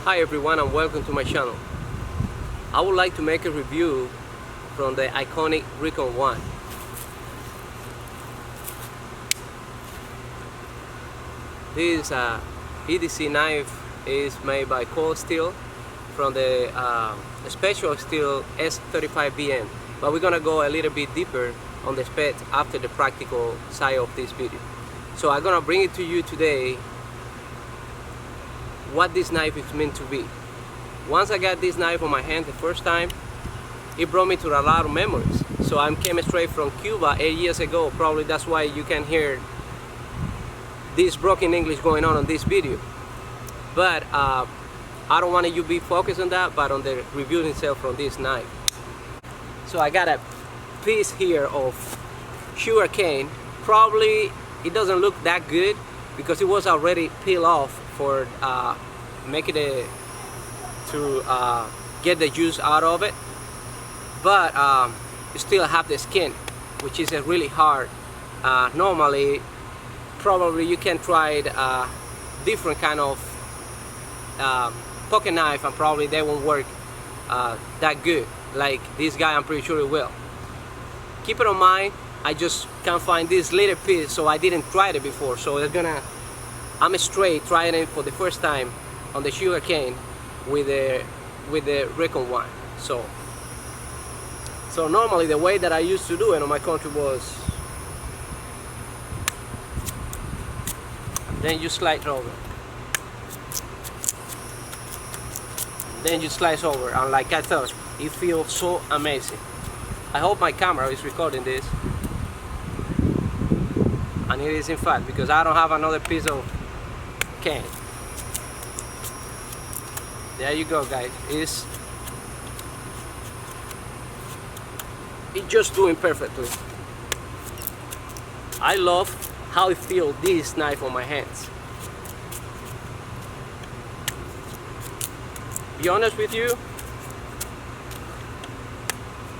Hi everyone and welcome to my channel. I would like to make a review from the iconic Recon 1. This EDC knife is made by cold steel from the special steel S35BM, but we're gonna go a little bit deeper on the specs after the practical side of this video. So I'm gonna bring it to you today what this knife is meant to be. Once I got this knife on my hand the first time, it brought me to a lot of memories. So I came straight from Cuba 8 years ago. Probably that's why you can hear this broken English going on this video. But I don't want you to be focused on that, but on the review itself from this knife. So I got a piece here of sugar cane. Probably it doesn't look that good because it was already peeled off for making it to get the juice out of it, but you still have the skin, which is really hard. Normally probably you can try different kind of pocket knife and probably they won't work that good like this guy. I'm pretty sure it will. Keep it in mind, I just can't find this little piece, so I didn't try it before, so I'm straight trying it for the first time on the sugar cane with the Recon 1. So normally the way that I used to do it on my country was then you slide over, then you slice over, and like I thought, it feels so amazing. I hope my camera is recording this, and it is in fact, because I don't have another piece of cane. There you go, guys. It's just doing perfectly. I love how it feels this knife on my hands. Be honest with you,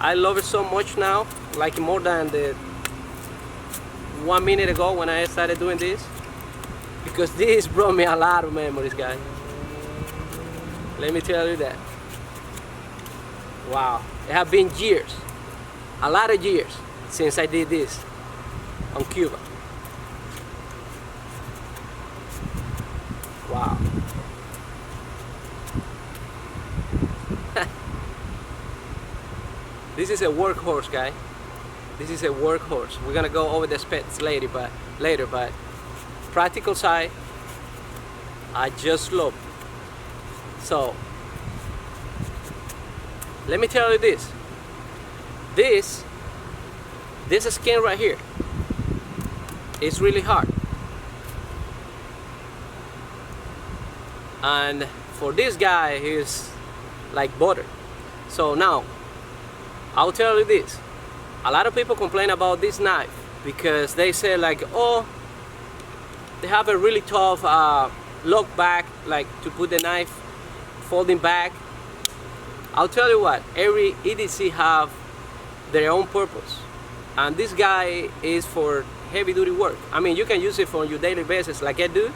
I love it so much now, like more than the 1 minute ago when I started doing this, because this brought me a lot of memories, guys. Let me tell you that. Wow, it have been years, a lot of years since I did this on Cuba. Wow. This is a workhorse, guy. This is a workhorse. We're gonna go over the specs later, but practical side, I just love it. So let me tell you this. This skin right here is really hard, and for this guy he's like butter. So now I'll tell you this. A lot of people complain about this knife because they say like, oh, they have a really tough lock back, like to put the knife folding back. I'll tell you what, every EDC have their own purpose, and this guy is for heavy duty work. I mean, you can use it for your daily basis like I do.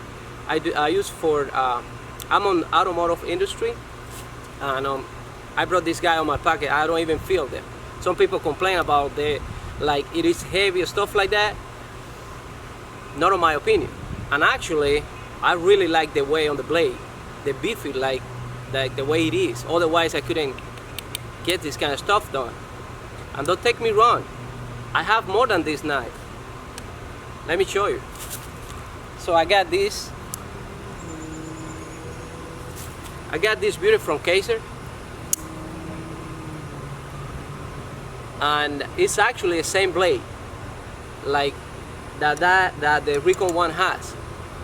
I use for I'm on automotive industry, and I brought this guy on my pocket. I don't even feel them. Some people complain about like it is heavy and stuff like that. Not in my opinion. And actually I really like the way on the blade, the beefy, like the way it is. Otherwise I couldn't get this kind of stuff done. And don't take me wrong, I have more than this knife. Let me show you. So I got this beauty from Kaiser, and it's actually the same blade like that the Recon 1 has,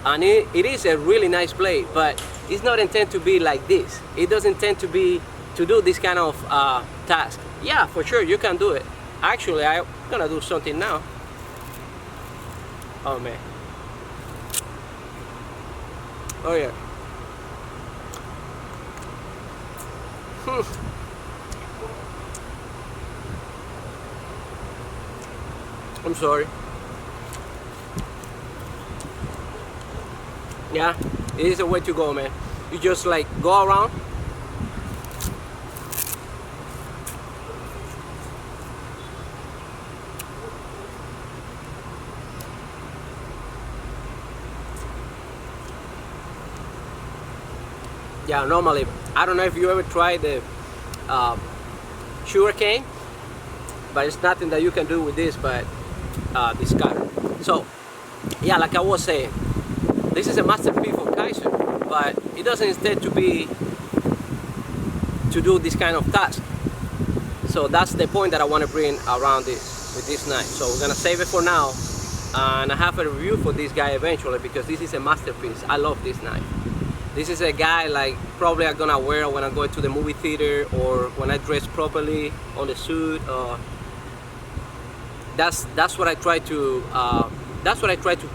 and it is a really nice blade, but it's not intended to be like this. It doesn't intend to do this kind of task. Yeah, for sure you can do it. Actually, I'm gonna do something now. Oh man. Oh yeah. I'm sorry. Yeah, it is a way to go, man. you just like go around. Yeah, normally, I don't know if you ever tried the sugar cane, but it's nothing that you can do with this but this cutter. So yeah, like I was saying, this is a masterpiece for Kaiser, but it doesn't instead to do this kind of task. So that's the point that I want to bring around this with this knife. So we're gonna save it for now, and I have a review for this guy eventually, because this is a masterpiece. I love this knife. This is a guy like probably I'm gonna wear when I go to the movie theater, or when I dress properly on the suit. That's what I try to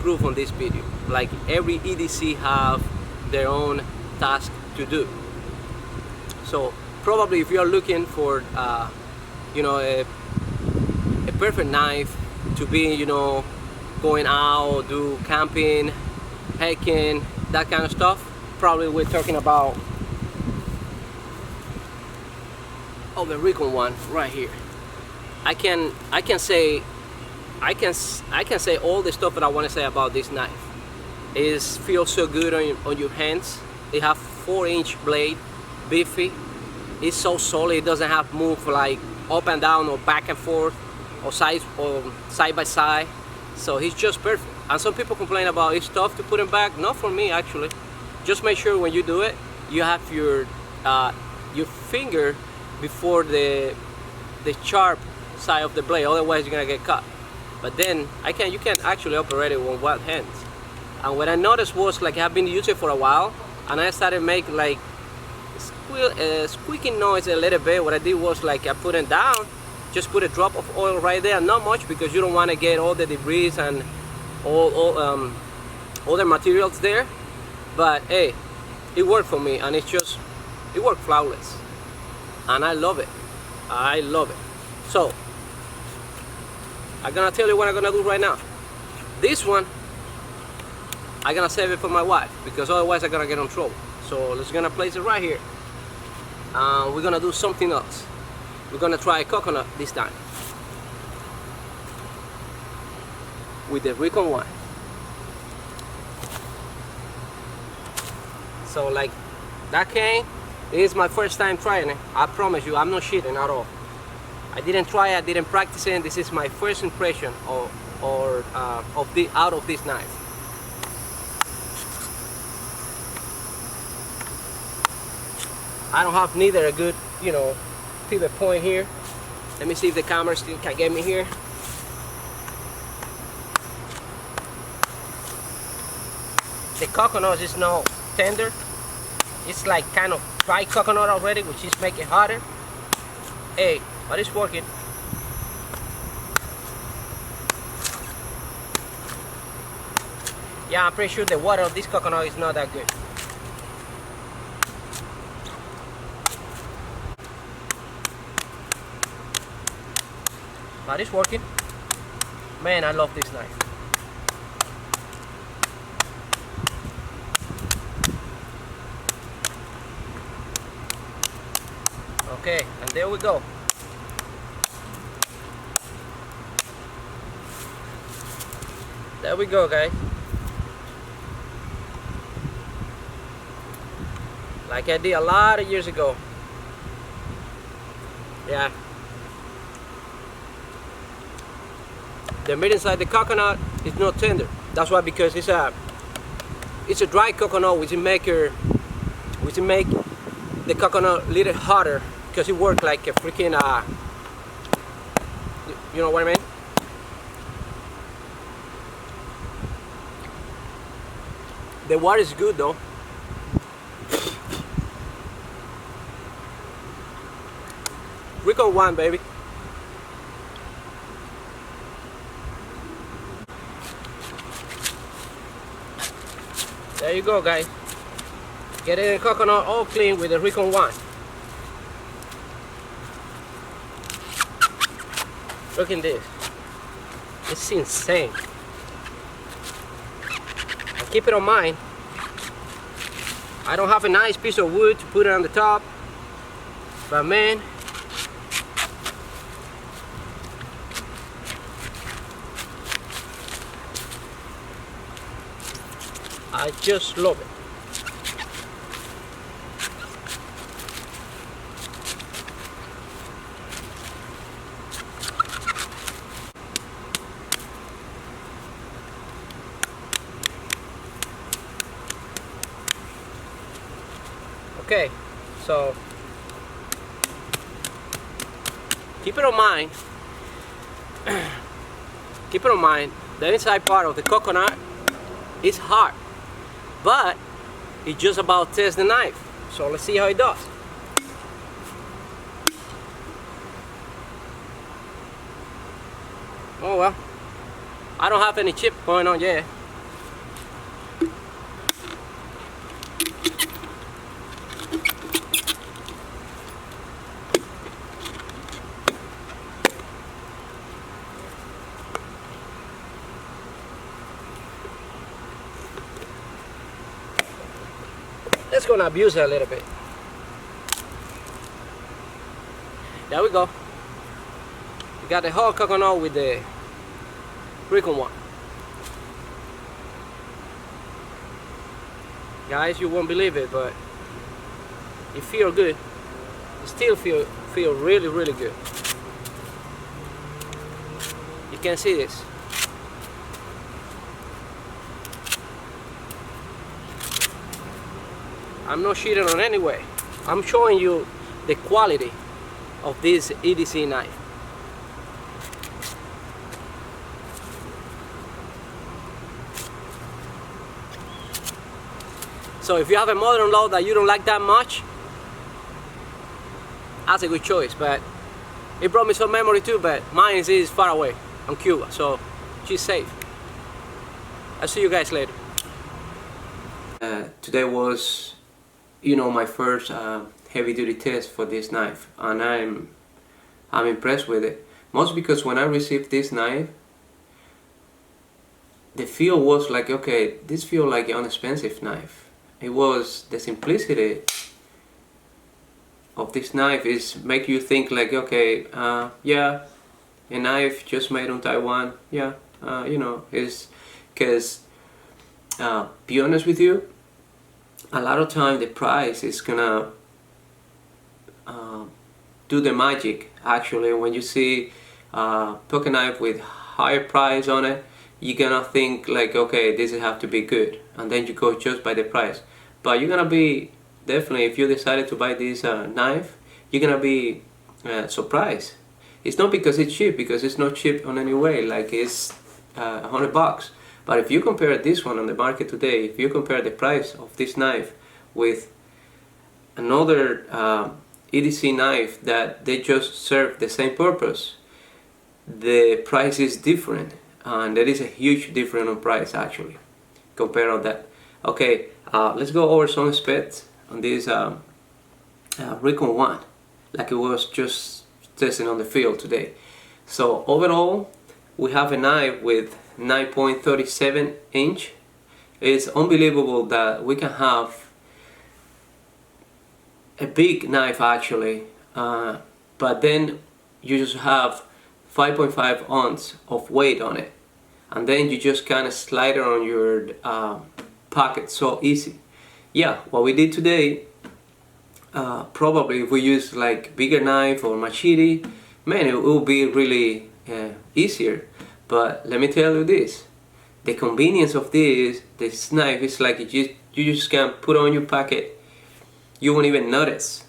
prove on this video. Like every EDC have their own task to do. So probably if you're looking for you know, a perfect knife to be, you know, going out, do camping, hiking, that kind of stuff, probably we're talking about the Recon one right here. I can say all the stuff that I want to say about this knife. It feels so good on your hands. It have 4-inch blade, beefy. It's so solid. It doesn't have move like up and down or back and forth or side by side. So it's just perfect. And some people complain about it's tough to put it back. Not for me actually. Just make sure when you do it, you have your finger before the sharp side of the blade. Otherwise, you're gonna get cut. But then you can actually operate it with one hand. And what I noticed was like I've been using it for a while, and I started making like squeaking noise a little bit. What I did was like I put it down, just put a drop of oil right there, not much, because you don't want to get all the debris and all the materials there. But hey, it worked for me, and it worked flawless, and I love it. I love it. So I'm gonna tell you what I'm gonna do right now. This one I'm gonna save it for my wife, because otherwise I'm gonna get in trouble. So let's gonna place it right here. We're gonna do something else. We're gonna try coconut this time with the Recon one. So like that cane, it is my first time trying it. I promise you, I'm not cheating at all. I didn't try it, I didn't practice it. This is my first impression out of this knife. I don't have neither a good, you know, pivot point here. Let me see if the camera still can get me here. The coconut is not tender. It's like kind of dry coconut already, which is making it harder. Hey, but it's working. Yeah, I'm pretty sure the water of this coconut is not that good. But it's working. Man, I love this knife. Okay, and there we go. There we go, guys. Like I did a lot of years ago. Yeah. The meat inside the coconut is not tender. That's why, because it's a dry coconut, which make the coconut a little harder, because it works like a freaking you know what I mean? The water is good though. Recon one, baby. There you go, guys. Get the coconut all clean with the Recon one. Look at this. It's insane. And keep it in mind, I don't have a nice piece of wood to put it on the top, but man, I just love it. Okay, so keep it in mind. Keep it in mind. The inside part of the coconut is hard, but it's just about test the knife. So let's see how it does. Oh well, I don't have any chip going on yet. Let's go and abuse it a little bit. There we go. We got the whole coconut with the Recon one. Guys, you won't believe it, but it feels good. It still feel really, really good. You can see this. I'm not cheating on any way. I'm showing you the quality of this EDC knife. So if you have a mother-in-law that you don't like that much, that's a good choice. But it brought me some memory too, but mine is far away on Cuba, so she's safe. I'll see you guys later. Today was, you know, my first heavy-duty test for this knife, and I'm impressed with it. Mostly because when I received this knife, the feel was like, okay, this feels like an inexpensive knife. It was the simplicity of this knife is make you think like, okay, yeah, a knife just made in Taiwan, yeah, you know, is because be honest with you, a lot of time the price is gonna do the magic. Actually, when you see pocket knife with higher price on it, you're gonna think like, okay, this have to be good, and then you go just by the price. But you're gonna be definitely, if you decided to buy this knife, you're gonna be surprised. It's not because it's cheap, because it's not cheap on any way, like it's $100. But if you compare this one on the market today, if you compare the price of this knife with another EDC knife that they just serve the same purpose, the price is different, and there is a huge difference on price actually compared on that. Okay, let's go over some specs on this Recon 1, like it was just testing on the field today. So overall, we have a knife with 9.37 inch. It's unbelievable that we can have a big knife actually, but then you just have 5.5 ounce of weight on it, and then you just kind of slide it on your pocket so easy. Yeah, what we did today, probably if we use like bigger knife or machete, man, it will be really easier. But let me tell you this, the convenience of this knife is like you just can put on your pocket, you won't even notice,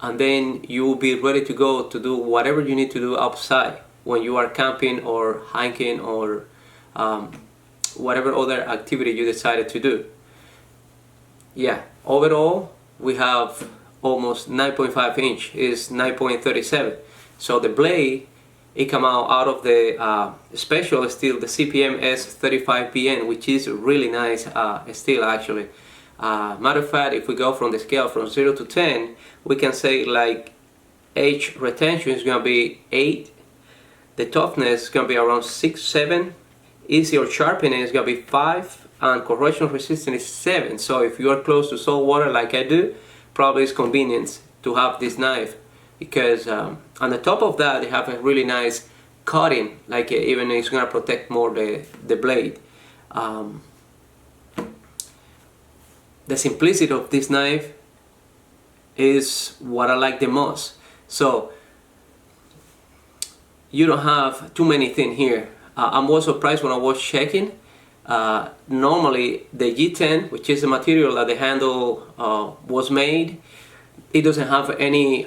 and then you will be ready to go to do whatever you need to do outside when you are camping or hiking or whatever other activity you decided to do. Yeah, overall we have almost 9.5 inch, is 9.37. So the blade, it come out of the special steel, the CPM S35PN, which is really nice steel actually. Matter of fact, if we go from the scale from 0 to 10, we can say like edge retention is gonna be 8, the toughness is gonna be around 6, 7, easy or sharpening is gonna be 5, and corrosion resistance is 7. So if you are close to salt water like I do, probably it's convenient to have this knife, because on the top of that they have a really nice cutting, like even it's gonna protect more the blade. The simplicity of this knife is what I like the most. So you don't have too many things here. I'm also surprised when I was checking. Normally the G10, which is the material that the handle was made, it doesn't have any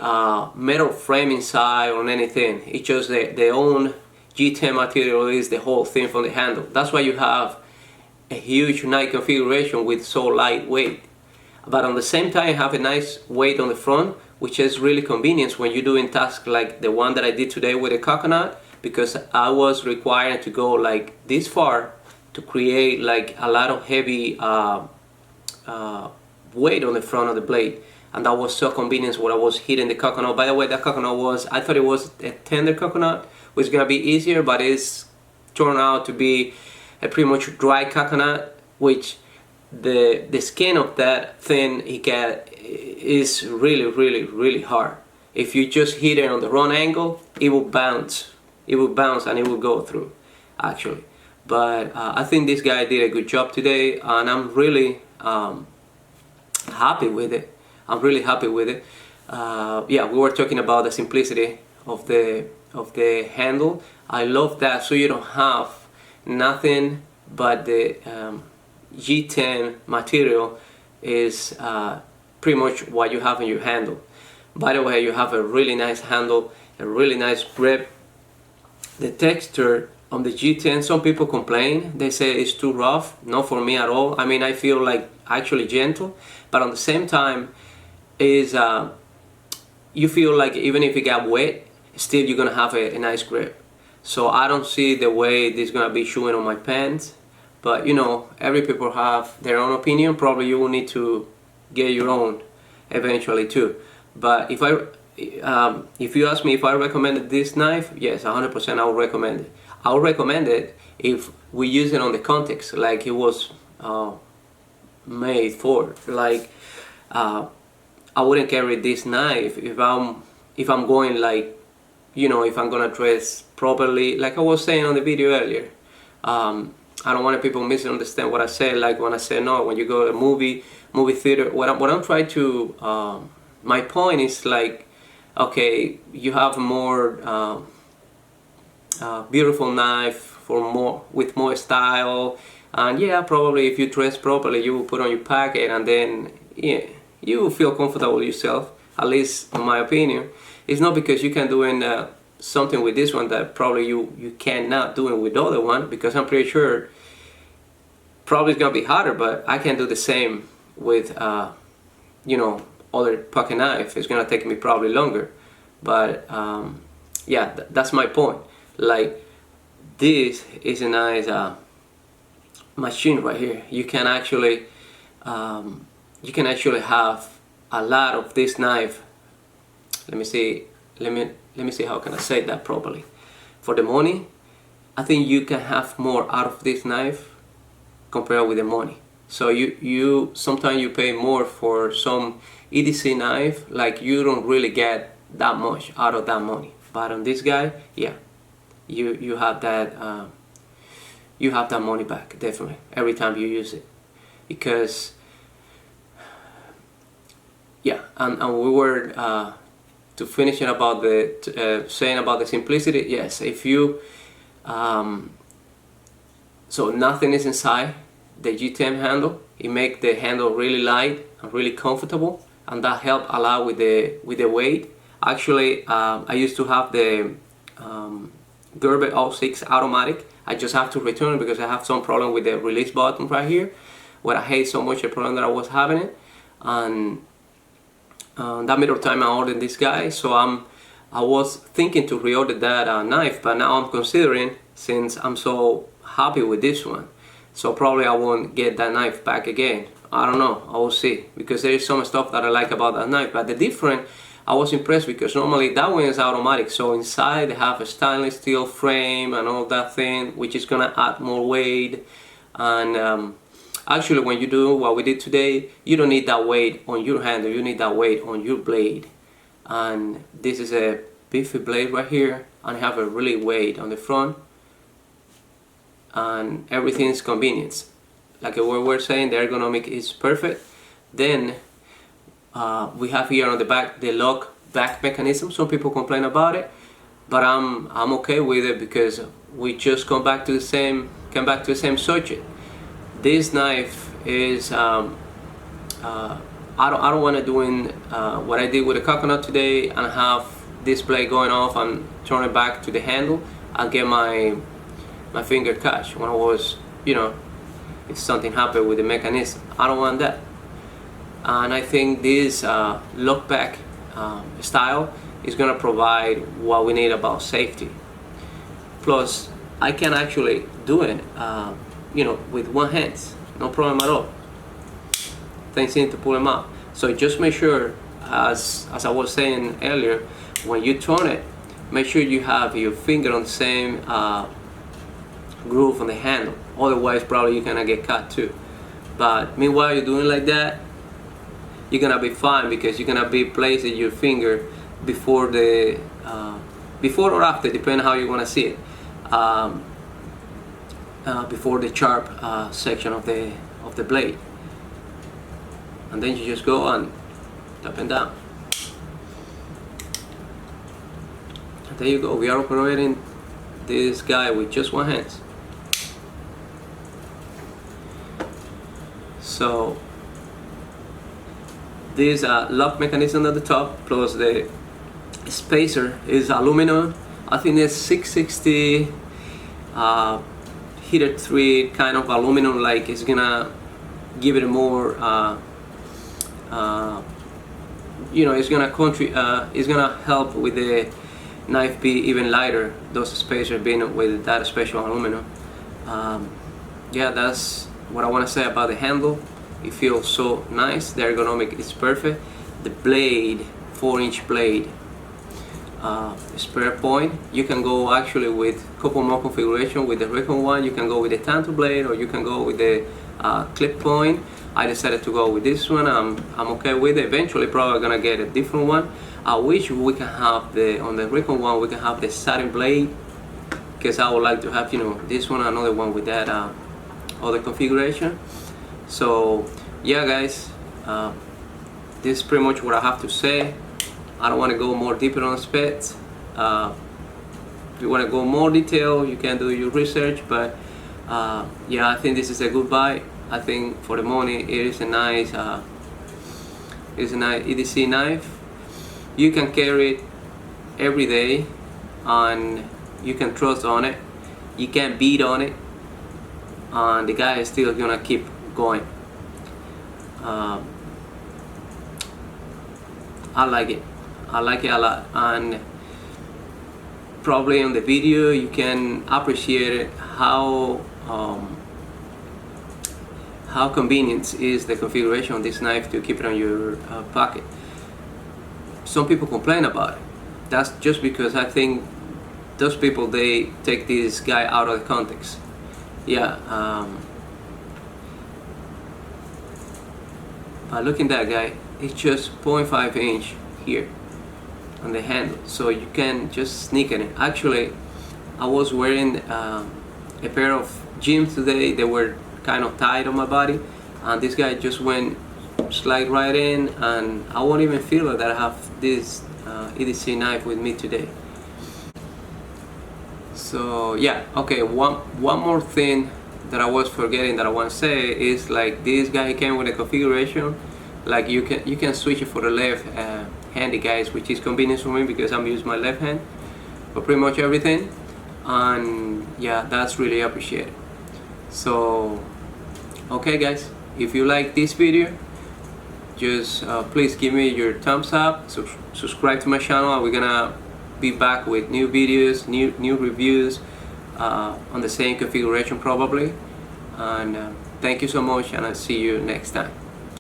metal frame inside or anything. It's just the own G10 material is the whole thing from the handle. That's why you have a huge knife configuration with so lightweight. But on the same time, you have a nice weight on the front, which is really convenient when you're doing tasks like the one that I did today with the coconut, because I was required to go like this far to create like a lot of heavy weight on the front of the blade. And that was so convenient when I was hitting the coconut. By the way, that coconut was, I thought it was a tender coconut, which is gonna be easier, but it's turned out to be a pretty much dry coconut, which the skin of that thing is really hard. If you just hit it on the wrong angle, it will bounce. It will bounce and it will go through, actually. But I think this guy did a good job today, and I'm really happy with it. I'm really happy with it. Yeah, we were talking about the simplicity of the handle. I love that, so you don't have nothing but the G10 material is pretty much what you have in your handle. By the way, you have a really nice handle, a really nice grip. The texture on the G10, some people complain, they say it's too rough. Not for me at all. I mean, I feel like actually gentle, but at the same time is you feel like even if it got wet, still you're gonna have a nice grip. So I don't see the way this is gonna be showing on my pants, but you know, every people have their own opinion. Probably you will need to get your own eventually too. But if you ask me if I recommended this knife, yes, 100% I would recommend it. I would recommend it if we use it on the context like it was made for. Like I wouldn't carry this knife if I'm going like, you know, if I'm gonna dress properly, like I was saying on the video earlier. I don't want people misunderstand what I said. Like when I say no, when you go to a movie theater, what I'm trying to my point is like, okay, you have more beautiful knife with more style, and yeah, probably if you dress properly, you will put on your packet, and then yeah, you will feel comfortable with yourself. At least in my opinion, it's not because you can do something with this one that probably you cannot do it with the other one, because I'm pretty sure probably it's gonna be harder, but I can do the same with you know, other pocket knife. It's gonna take me probably longer, but yeah, that's my point. Like this is a nice machine right here. You can actually have a lot of this knife. Let me see how can I say that properly. For the money, I think you can have more out of this knife compared with the money. So you sometimes you pay more for some EDC knife, like you don't really get that much out of that money. But on this guy, yeah, you have that money back definitely every time you use it, because yeah, and we were to finish it about saying about the simplicity. Yes, if you so nothing is inside the G10 handle. It makes the handle really light and really comfortable, and that helped a lot with the weight. Actually, I used to have the Gerber 06 automatic. I just have to return it because I have some problem with the release button right here, where I hate so much the problem that I was having it. And that middle time I ordered this guy, so I was thinking to reorder that knife, but now I'm considering, since I'm so happy with this one, so probably I won't get that knife back again. I don't know, I will see, because there is some stuff that I like about that knife. But the difference I was impressed because normally that one is automatic, so inside they have a stainless steel frame and all that thing, which is gonna add more weight. And actually, when you do what we did today, you don't need that weight on your handle, you need that weight on your blade. And this is a beefy blade right here, and have a really weight on the front, and everything is convenience. Like we were saying, the ergonomic is perfect. Then we have here on the back the lock back mechanism. Some people complain about it, but I'm okay with it because we just come back to the same subject. This knife is I don't want to do what I did with the coconut today and have this blade going off and turn it back to the handle and get my finger catch when I was, if something happened with the mechanism. I don't want that. And I think this lock back style is going to provide what we need about safety. Plus, I can actually do it with one hand, no problem at all. Things need to pull them out. So just make sure, as I was saying earlier, when you turn it, make sure you have your finger on the same groove on the handle. Otherwise, probably you're gonna get cut too. But meanwhile, you're doing like that, you're gonna be fine because you're gonna be placing your finger before or after, depending how you wanna see it. Before the sharp section of the blade, and then you just go on up and down. And there you go. We are operating this guy with just one hand. So this lock mechanism at the top plus the spacer is aluminum. I think it's 660 heated thread kind of aluminum, like it's gonna give it a more it's gonna help with the knife be even lighter, those spacers being with that special aluminum. Yeah, that's what I want to say about the handle. It feels so nice. The ergonomic is perfect. The blade, 4-inch blade, spare point. You can go actually with a couple more configuration with the Recon one. You can go with the Tanto blade, or you can go with the clip point. I decided to go with this one. I'm okay with it. Eventually probably gonna get a different one. I wish we can have on the Recon one we can have the satin blade, because I would like to have this one, another one with that other configuration. So yeah guys, this is pretty much what I have to say. I don't want to go more deeper on specs. If you want to go more detail, you can do your research, but yeah, I think this is a good buy. I think for the money it is a nice EDC knife. You can carry it every day and you can trust on it. You can beat on it, and the guy is still gonna keep going. I like it a lot, and probably on the video you can appreciate how convenient is the configuration of this knife to keep it on your pocket. Some people complain about it. That's just because I think those people, they take this guy out of the context. Yeah, but look at that guy. It's just 0.5 inch here on the handle, so you can just sneak in it. Actually, I was wearing a pair of jeans today. They were kind of tight on my body, and this guy just went slide right in, and I won't even feel that I have this EDC knife with me today. So yeah, okay, one more thing that I was forgetting that I want to say is, like, this guy came with a configuration, like you can switch it for the left handy guys, which is convenient for me because I'm using my left hand for pretty much everything, and yeah, that's really appreciated. So okay guys, if you like this video, just please give me your thumbs up, subscribe to my channel, and we're gonna be back with new videos, new reviews on the same configuration probably. And thank you so much, and I'll see you next time.